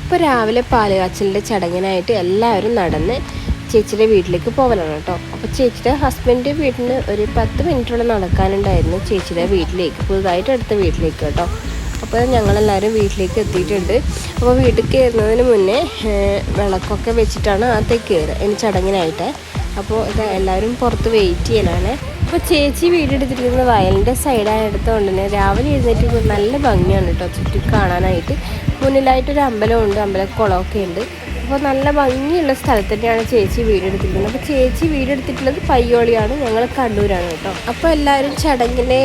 അപ്പോൾ രാവിലെ പാലുകാച്ചലിൻ്റെ ചടങ്ങിനായിട്ട് എല്ലാവരും നടന്ന് ചേച്ചിയുടെ വീട്ടിലേക്ക് പോകലാണ് കേട്ടോ. അപ്പോൾ ചേച്ചിയുടെ ഹസ്ബൻഡിൻ്റെ വീട്ടിൽ ഒരു 10 മിനിറ്റോളം നടക്കാനുണ്ടായിരുന്നു ചേച്ചിയുടെ വീട്ടിലേക്ക്, പുതുതായിട്ട് എടുത്ത വീട്ടിലേക്ക് കേട്ടോ. അപ്പോൾ ഞങ്ങളെല്ലാവരും വീട്ടിലേക്ക് എത്തിയിട്ടുണ്ട്. അപ്പോൾ വീട്ടിൽ കയറുന്നതിന് മുന്നേ വിളക്കൊക്കെ വെച്ചിട്ടാണ് അകത്തേക്ക് കയറുക ഇനി ചടങ്ങിനായിട്ട്. അപ്പോൾ ഇത് എല്ലാവരും പുറത്ത് വെയിറ്റ് ചെയ്യലാണ്. അപ്പോൾ ചേച്ചി വീടെടുത്തിരിക്കുന്നത് വയലിൻ്റെ സൈഡായെടുത്തുകൊണ്ട് തന്നെ രാവിലെ എഴുന്നേറ്റ് നല്ല ഭംഗിയാണ് കേട്ടോ ചുറ്റി കാണാനായിട്ട്. മുന്നിലായിട്ടൊരു അമ്പലമുണ്ട്, അമ്പലക്കുളമൊക്കെ ഉണ്ട്. അപ്പോൾ നല്ല ഭംഗിയുള്ള സ്ഥലത്ത് തന്നെയാണ് ചേച്ചി വീടെടുത്തിരിക്കുന്നത്. അപ്പോൾ ചേച്ചി വീടെടുത്തിട്ടുള്ളത് പയ്യോളിയാണ്, ഞങ്ങൾ കണ്ണൂരാണ് കേട്ടോ. അപ്പോൾ എല്ലാവരും ചടങ്ങിന്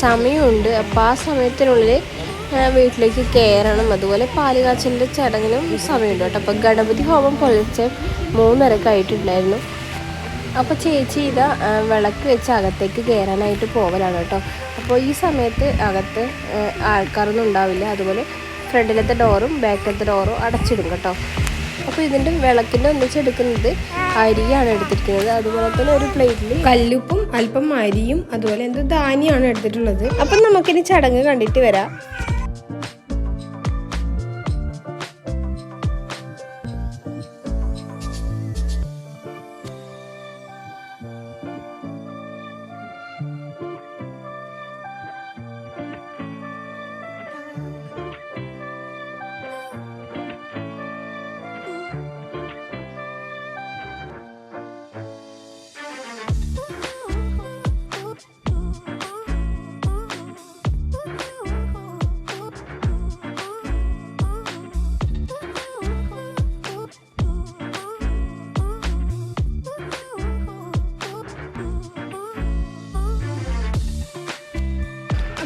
സമയമുണ്ട്, അപ്പോൾ ആ സമയത്തിനുള്ളിൽ വീട്ടിലേക്ക് കയറണം. അതുപോലെ പാലുകാച്ചലിൻ്റെ ചടങ്ങിനും സമയമുണ്ട് കേട്ടോ. അപ്പോൾ ഗണപതി ഹോമം പുലർച്ചെ 3:30 ആയിട്ടുണ്ടായിരുന്നു. അപ്പോൾ ചേച്ചി ഇതാ വിളക്ക് വെച്ച് അകത്തേക്ക് കയറാനായിട്ട് പോകലാണ് കേട്ടോ. അപ്പോൾ ഈ സമയത്ത് അകത്ത് ആൾക്കാരൊന്നും ഉണ്ടാവില്ല. അതുപോലെ ഫ്രണ്ടിലത്തെ ഡോറും ബാക്കിലത്തെ ഡോറും അടച്ചിടും കേട്ടോ. അപ്പോൾ ഇതിൻ്റെ വിളക്കിൻ്റെ ഒന്നിച്ചെടുക്കുന്നത് അരിയാണ് എടുത്തിരിക്കുന്നത്. അതുപോലെ തന്നെ ഒരു പ്ലേറ്റിൽ കല്ലുപ്പും അല്പം അരിയും അതുപോലെ എന്തോ ധാന്യമാണ് എടുത്തിട്ടുള്ളത്. അപ്പം നമുക്കിനി ചടങ്ങ് കണ്ടിട്ട് വരാം.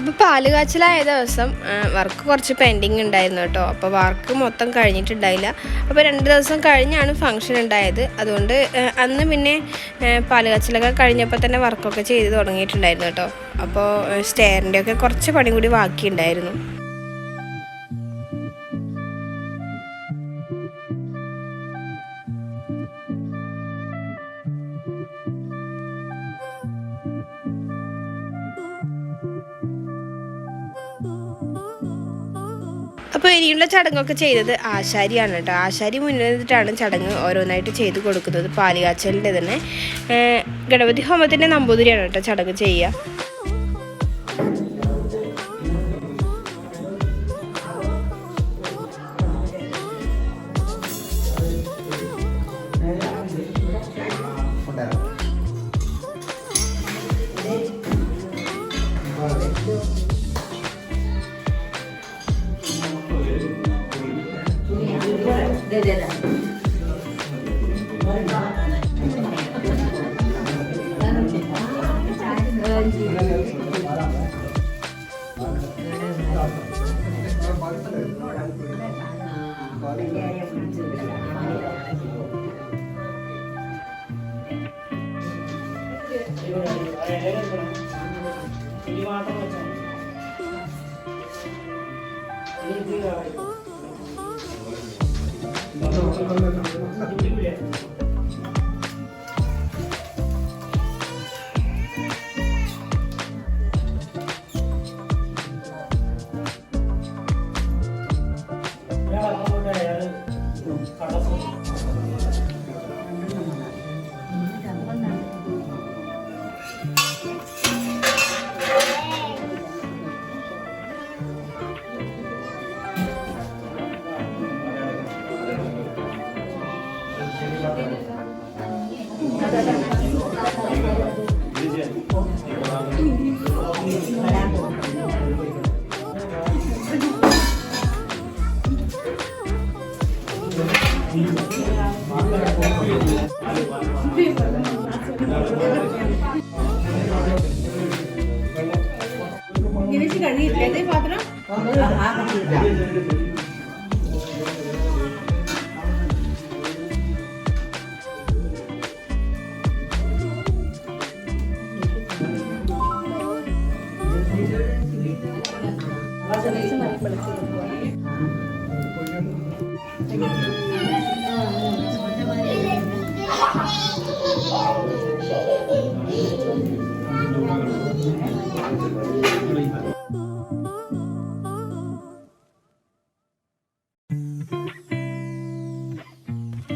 അപ്പോൾ പാലുകാച്ചലായ ദിവസം വർക്ക് കുറച്ച് പെൻഡിങ് ഉണ്ടായിരുന്നു കേട്ടോ. അപ്പോൾ വർക്ക് മൊത്തം കഴിഞ്ഞിട്ടുണ്ടായില്ല. അപ്പോൾ 2 ദിവസം കഴിഞ്ഞാണ് ഫംഗ്ഷൻ ഉണ്ടായത്. അതുകൊണ്ട് അന്ന് പിന്നെ പാലുകാച്ചലൊക്കെ കഴിഞ്ഞപ്പോൾ തന്നെ വർക്കൊക്കെ ചെയ്ത് തുടങ്ങിയിട്ടുണ്ടായിരുന്നു കേട്ടോ. അപ്പോൾ സ്റ്റെയറിൻ്റെയൊക്കെ കുറച്ച് പണി കൂടി ബാക്കിയുണ്ടായിരുന്നു. അപ്പോൾ ഇനിയുള്ള ചടങ്ങൊക്കെ ചെയ്തത് ആശാരിയാണ് കേട്ടോ. ആശാരി മുന്നിലിട്ടാണ് ചടങ്ങ് ഓരോന്നായിട്ട് ചെയ്ത് കൊടുക്കുന്നത്. പാലുകാച്ചലിൻ്റെ തന്നെ ഗണപതി ഹോമത്തിൻ്റെ നമ്പൂതിരിയാണ് കേട്ടോ ചടങ്ങ് ചെയ്യുക.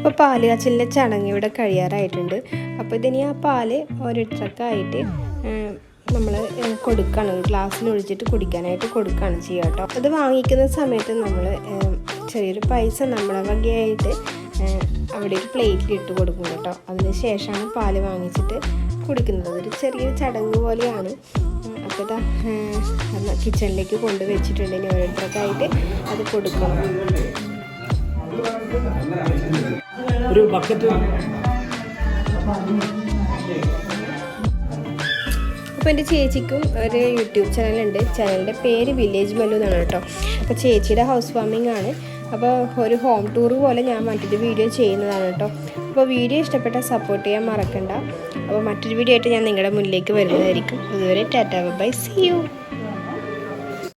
അപ്പോൾ പാല് കാച്ചലിൻ്റെ ചടങ്ങ് ഇവിടെ കഴിയാറായിട്ടുണ്ട്. അപ്പോൾ ഇതിനി ആ പാല് ഓരോരുത്തർക്കായിട്ട് നമ്മൾ കൊടുക്കുകയാണ്, ഗ്ലാസ്സിൽ ഒഴിച്ചിട്ട് കുടിക്കാനായിട്ട് കൊടുക്കുകയാണ് ചെയ്യുക കേട്ടോ. അത് വാങ്ങിക്കുന്ന സമയത്ത് നമ്മൾ ചെറിയൊരു പൈസ നമ്മളെ വകയായിട്ട് അവിടെ ഒരു പ്ലേറ്റിൽ ഇട്ട് കൊടുക്കും കേട്ടോ. അതിന് ശേഷമാണ് പാല് വാങ്ങിച്ചിട്ട് കുടിക്കുന്നത്. അതൊരു ചെറിയൊരു ചടങ്ങ് പോലെയാണ്. അപ്പോൾ ഇതാ കിച്ചണിലേക്ക് കൊണ്ടുവച്ചിട്ടുണ്ട്. ഇനി ഓരോരുത്തർക്കായിട്ട് അത് കൊടുക്കണം. ഒരു ബക്കറ്റ്. അപ്പോൾ എൻ്റെ ചേച്ചിക്കും ഒരു യൂട്യൂബ് ചാനലുണ്ട്. ചാനലിൻ്റെ പേര് വില്ലേജ് മല്ലു എന്നാണ് കേട്ടോ. അപ്പോൾ ചേച്ചിയുടെ ഹൗസ് വാമിംഗ് ആണ്. അപ്പോൾ ഒരു ഹോം ടൂർ പോലെ ഞാൻ മറ്റൊരു വീഡിയോ ചെയ്യുന്നതാണ് കേട്ടോ. അപ്പോൾ വീഡിയോ ഇഷ്ടപ്പെട്ടാൽ സപ്പോർട്ട് ചെയ്യാൻ മറക്കണ്ട. അപ്പോൾ മറ്റൊരു വീഡിയോ ആയിട്ട് ഞാൻ നിങ്ങളുടെ മുന്നിലേക്ക് വരുന്നതായിരിക്കും. അതുവരെ ടാറ്റാ ബൈ, സീ യു.